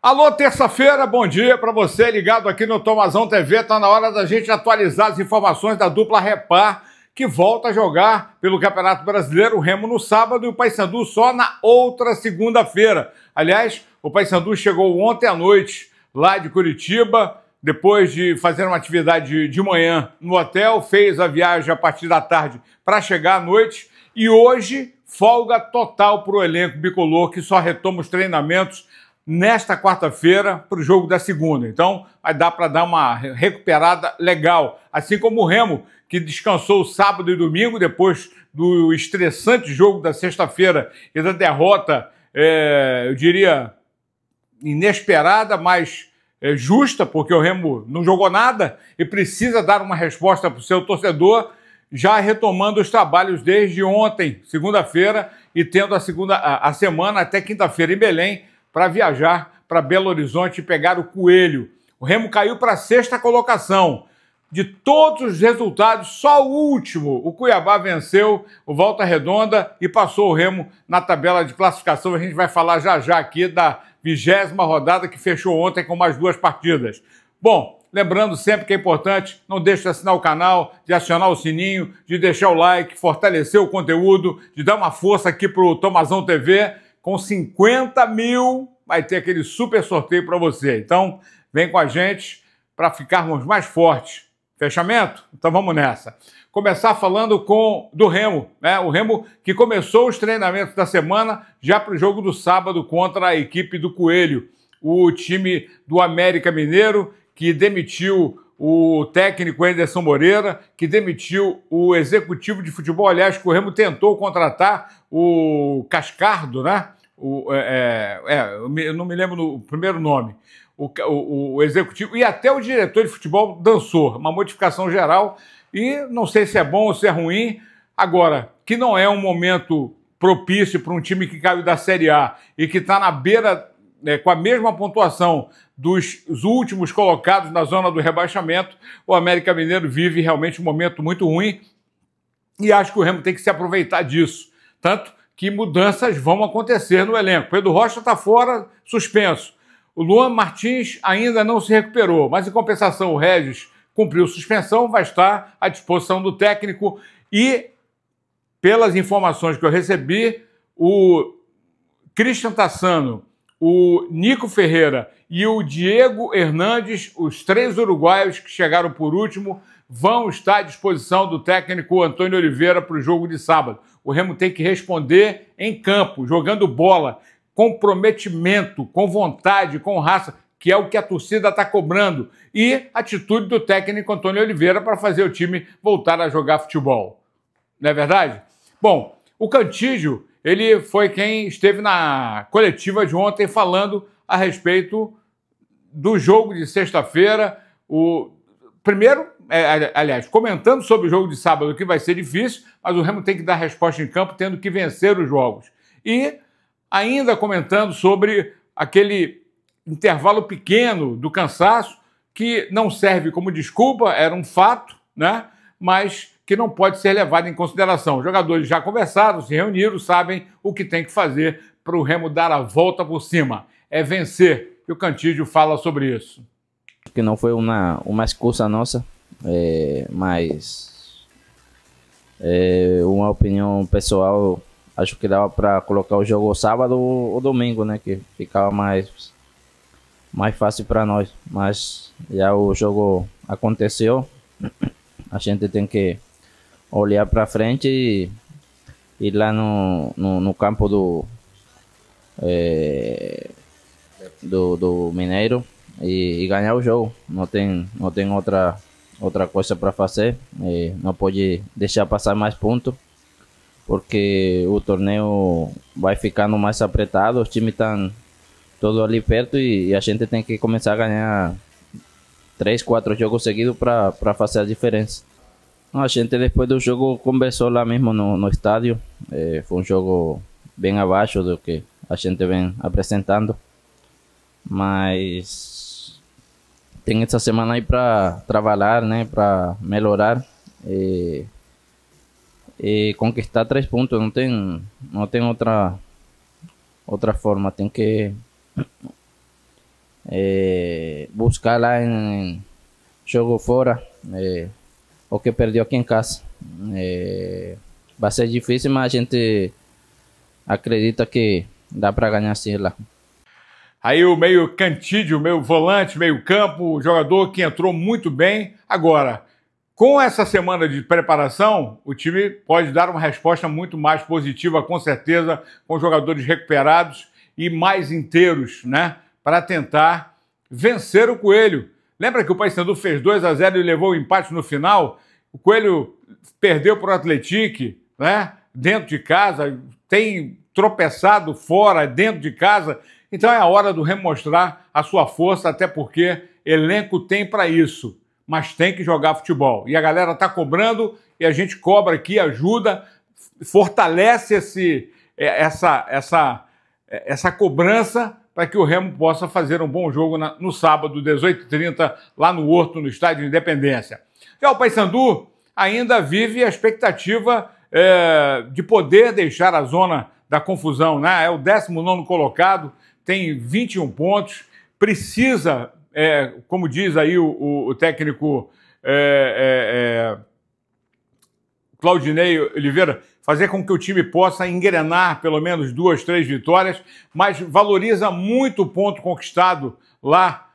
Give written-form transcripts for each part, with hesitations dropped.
Alô, terça-feira, bom dia para você ligado aqui no Tomazão TV. Está na hora da gente atualizar as informações da dupla Repar, que volta a jogar pelo Campeonato Brasileiro, o Remo no sábado e o Paysandu só na outra segunda-feira. Aliás, o Paysandu chegou ontem à noite lá de Curitiba, depois de fazer uma atividade de manhã no hotel, fez a viagem a partir da tarde para chegar à noite e hoje folga total para o elenco bicolor, que só retoma os treinamentos nesta quarta-feira para o jogo da segunda. Então, vai dar para dar uma recuperada legal. Assim como o Remo, que descansou sábado e domingo, depois do estressante jogo da sexta-feira e da derrota, eu diria, inesperada, mas justa, porque o Remo não jogou nada e precisa dar uma resposta para o seu torcedor, já retomando os trabalhos desde ontem, segunda-feira, e tendo a semana até quinta-feira em Belém, para viajar para Belo Horizonte e pegar o Coelho. O Remo caiu para a sexta colocação. De todos os resultados, só o último, o Cuiabá venceu o Volta Redonda e passou o Remo na tabela de classificação. A gente vai falar já aqui da 20ª rodada que fechou ontem com mais 2 partidas. Bom, lembrando sempre que é importante, não deixe de assinar o canal, de acionar o sininho, de deixar o like, fortalecer o conteúdo, de dar uma força aqui para o Tomazão TV. Com 50 mil vai ter aquele super sorteio para você. Então, vem com a gente para ficarmos mais fortes. Fechamento? Então vamos nessa. Começar falando do Remo, né? O Remo que começou os treinamentos da semana já para o jogo do sábado contra a equipe do Coelho. O time do América Mineiro, que demitiu o técnico Anderson Moreira, que demitiu o executivo de futebol, aliás, que o Remo tentou contratar o Cascardo, né? Eu não me lembro o primeiro nome, o executivo, e até o diretor de futebol dançou, uma modificação geral, e não sei se é bom ou se é ruim. Agora, que não é um momento propício para um time que caiu da Série A e que está na beira, com a mesma pontuação dos últimos colocados na zona do rebaixamento, o América Mineiro vive realmente um momento muito ruim e acho que o Remo tem que se aproveitar disso. Tanto que mudanças vão acontecer no elenco. Pedro Rocha está fora, suspenso. O Luan Martins ainda não se recuperou, mas em compensação o Regis cumpriu suspensão, vai estar à disposição do técnico e, pelas informações que eu recebi, o Christian Tassano, o Nico Ferreira e o Diego Hernandes, os 3 uruguaios que chegaram por último, vão estar à disposição do técnico Antônio Oliveira para o jogo de sábado. O Remo tem que responder em campo, jogando bola, comprometimento, com vontade, com raça, que é o que a torcida está cobrando, e atitude do técnico Antônio Oliveira para fazer o time voltar a jogar futebol. Não é verdade? Bom, o Cantígio, ele foi quem esteve na coletiva de ontem falando a respeito do jogo de sexta-feira. Primeiro, aliás, comentando sobre o jogo de sábado, que vai ser difícil, mas o Remo tem que dar resposta em campo, tendo que vencer os jogos. E ainda comentando sobre aquele intervalo pequeno do cansaço, que não serve como desculpa, era um fato, né? Mas que não pode ser levado em consideração. Os jogadores já conversaram, se reuniram, sabem o que tem que fazer para o Remo dar a volta por cima. É vencer. E o Cantígio fala sobre isso. Que não foi uma excusa nossa, mas uma opinião pessoal, acho que dava para colocar o jogo sábado ou domingo, né, que ficava mais fácil para nós, mas já o jogo aconteceu, a gente tem que olhar para frente e ir lá no campo do Mineiro e ganhar o jogo. Não tem outra coisa para fazer. Não pode deixar passar mais pontos, porque o torneio vai ficando mais apertado, os times estão todos ali perto e a gente tem que começar a ganhar 3, 4 jogos seguidos para fazer a diferença. A gente, depois do jogo, conversou lá mesmo no estádio. Foi um jogo bem abaixo do que a gente vem apresentando, mas tem essa semana aí para trabalhar, né, para melhorar e conquistar 3 pontos. Não tem outra forma. Tem que buscar lá em jogo fora o que perdeu aqui em casa. Vai ser difícil, mas a gente acredita que dá para ganhar sim lá. Aí o meio Cantídio, meio volante, meio campo, jogador que entrou muito bem. Agora, com essa semana de preparação, o time pode dar uma resposta muito mais positiva, com certeza, com jogadores recuperados e mais inteiros, né? Para tentar vencer o Coelho. Lembra que o Paysandu fez 2-0 e levou o empate no final? O Coelho perdeu para o Atlético, né? Dentro de casa, tem tropeçado fora, dentro de casa. Então é a hora do Remo mostrar a sua força, até porque elenco tem para isso, mas tem que jogar futebol. E a galera está cobrando e a gente cobra aqui, ajuda, fortalece essa cobrança para que o Remo possa fazer um bom jogo no sábado, 18h30, lá no Horto, no Estádio Independência. Já o Paysandu ainda vive a expectativa de poder deixar a zona da confusão, né? É o 19º colocado, tem 21 pontos, precisa, como diz aí o técnico Claudinei Oliveira, fazer com que o time possa engrenar pelo menos 2, 3 vitórias, mas valoriza muito o ponto conquistado lá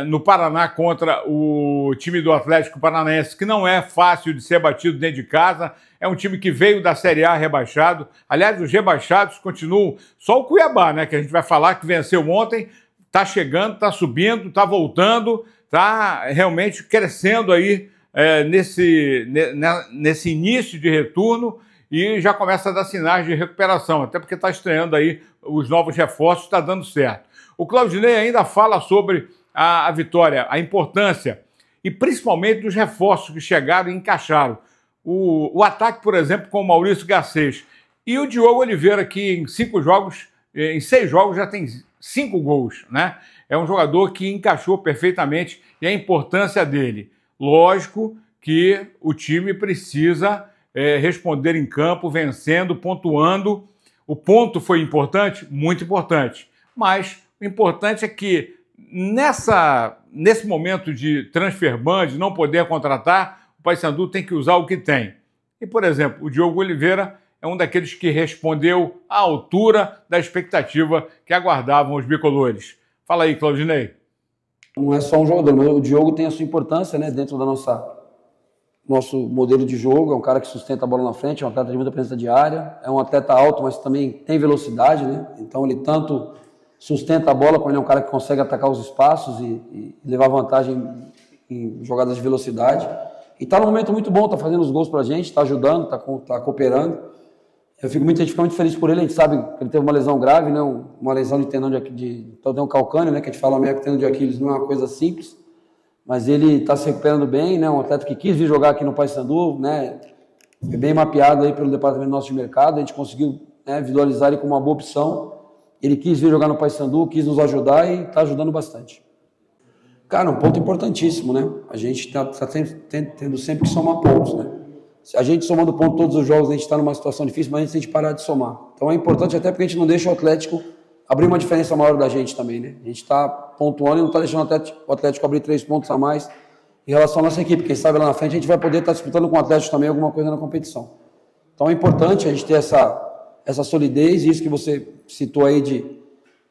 no Paraná contra o time do Atlético Paranaense, que não é fácil de ser batido dentro de casa. É um time que veio da Série A rebaixado. Aliás, os rebaixados continuam. Só o Cuiabá, né, que a gente vai falar, que venceu ontem, está chegando, está subindo, está voltando, está realmente crescendo aí nesse início de retorno e já começa a dar sinais de recuperação, até porque está estreando aí os novos reforços, está dando certo. O Claudinei ainda fala sobre a vitória, a importância e principalmente dos reforços que chegaram e encaixaram. O ataque, por exemplo, com o Maurício Garcês e o Diogo Oliveira, que em 6 jogos já tem 5 gols, né? É um jogador que encaixou perfeitamente e a importância dele. Lógico que o time precisa responder em campo, vencendo, pontuando. O ponto foi importante? Muito importante. Mas o importante é que nesse momento de transfer ban, de não poder contratar, o Paysandu tem que usar o que tem. E, por exemplo, o Diogo Oliveira é um daqueles que respondeu à altura da expectativa que aguardavam os bicolores. Fala aí, Claudinei. Não é só um jogador, mas o Diogo tem a sua importância, né, dentro da nosso modelo de jogo. É um cara que sustenta a bola na frente, é um atleta de muita presença de área, é um atleta alto, mas também tem velocidade, né? Então ele tanto sustenta a bola, como ele é um cara que consegue atacar os espaços e levar vantagem em jogadas de velocidade. E está num momento muito bom, está fazendo os gols para a gente, está ajudando, está cooperando. A gente fica muito feliz por ele. A gente sabe que ele teve uma lesão grave, né? Uma lesão de tendão tendão calcâneo, né? Que a gente fala mesmo que tendão de Aquiles não é uma coisa simples, mas ele está se recuperando bem, né? Um atleta que quis vir jogar aqui no Paysandu, né? Foi bem mapeado aí pelo departamento nosso de mercado. A gente conseguiu, né, visualizar ele como uma boa opção. Ele quis vir jogar no Paysandu, quis nos ajudar e está ajudando bastante. Cara, um ponto importantíssimo, né? A gente está tendo sempre que somar pontos, né? A gente somando ponto todos os jogos, a gente está numa situação difícil, mas a gente tem que parar de somar. Então é importante até porque a gente não deixa o Atlético abrir uma diferença maior da gente também, né? A gente está pontuando e não está deixando o Atlético abrir 3 pontos a mais em relação à nossa equipe. Quem sabe lá na frente a gente vai poder estar disputando com o Atlético também alguma coisa na competição. Então é importante a gente ter essa solidez, e isso que você citou aí de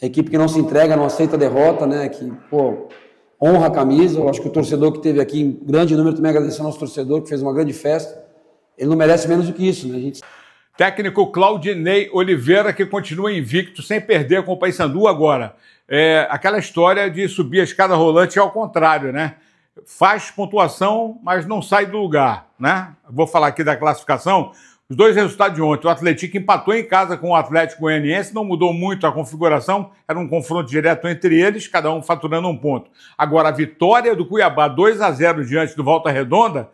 equipe que não se entrega, não aceita a derrota, né? Que, pô, honra a camisa. Eu acho que o torcedor que teve aqui em grande número, também agradecer ao nosso torcedor que fez uma grande festa. Ele não merece menos do que isso, né, gente? Técnico Claudinei Oliveira, que continua invicto, sem perder com o Paysandu agora. Aquela história de subir a escada rolante é ao contrário, né? Faz pontuação, mas não sai do lugar, né? Vou falar aqui da classificação. Os 2 resultados de ontem. O Atlético empatou em casa com o Atlético Goianiense, não mudou muito a configuração, era um confronto direto entre eles, cada um faturando 1 ponto. Agora, a vitória do Cuiabá 2-0 diante do Volta Redonda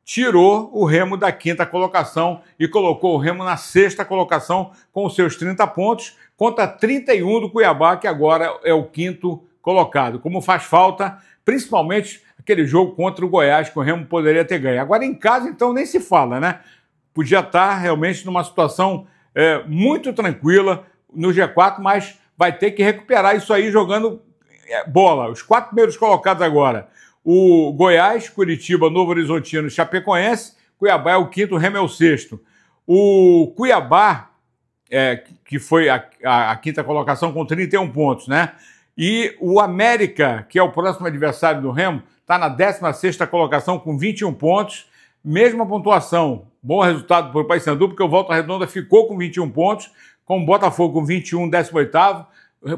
tirou o Remo da 5ª colocação e colocou o Remo na 6ª colocação com os seus 30 pontos, contra 31 do Cuiabá, que agora é o 5º colocado. Como faz falta, principalmente aquele jogo contra o Goiás, que o Remo poderia ter ganho. Agora em casa, então, nem se fala, né? Podia estar realmente numa situação muito tranquila no G4, mas vai ter que recuperar isso aí jogando bola. Os 4 primeiros colocados agora. O Goiás, Curitiba, Novo Horizontino, Chapecoense. Cuiabá é o 5º, Remo é o 6º. O Cuiabá, que foi a 5ª colocação com 31 pontos, né? E o América, que é o próximo adversário do Remo, está na 16ª colocação com 21 pontos. Mesma pontuação. Bom resultado para o Paysandu, porque o Volta Redonda ficou com 21 pontos, com o Botafogo com 21, 18º.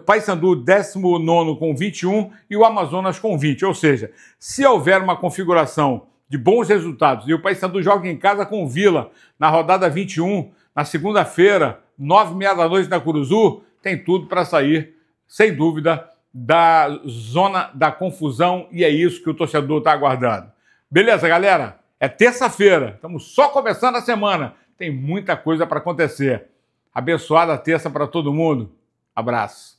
Paysandu, 19º com 21 e o Amazonas com 20. Ou seja, se houver uma configuração de bons resultados e o Paysandu joga em casa com o Vila na rodada 21, na segunda-feira, 9h30 na Curuzu, tem tudo para sair, sem dúvida, da zona da confusão e é isso que o torcedor está aguardando. Beleza, galera? É terça-feira, estamos só começando a semana, tem muita coisa para acontecer. Abençoada terça para todo mundo. Abraço.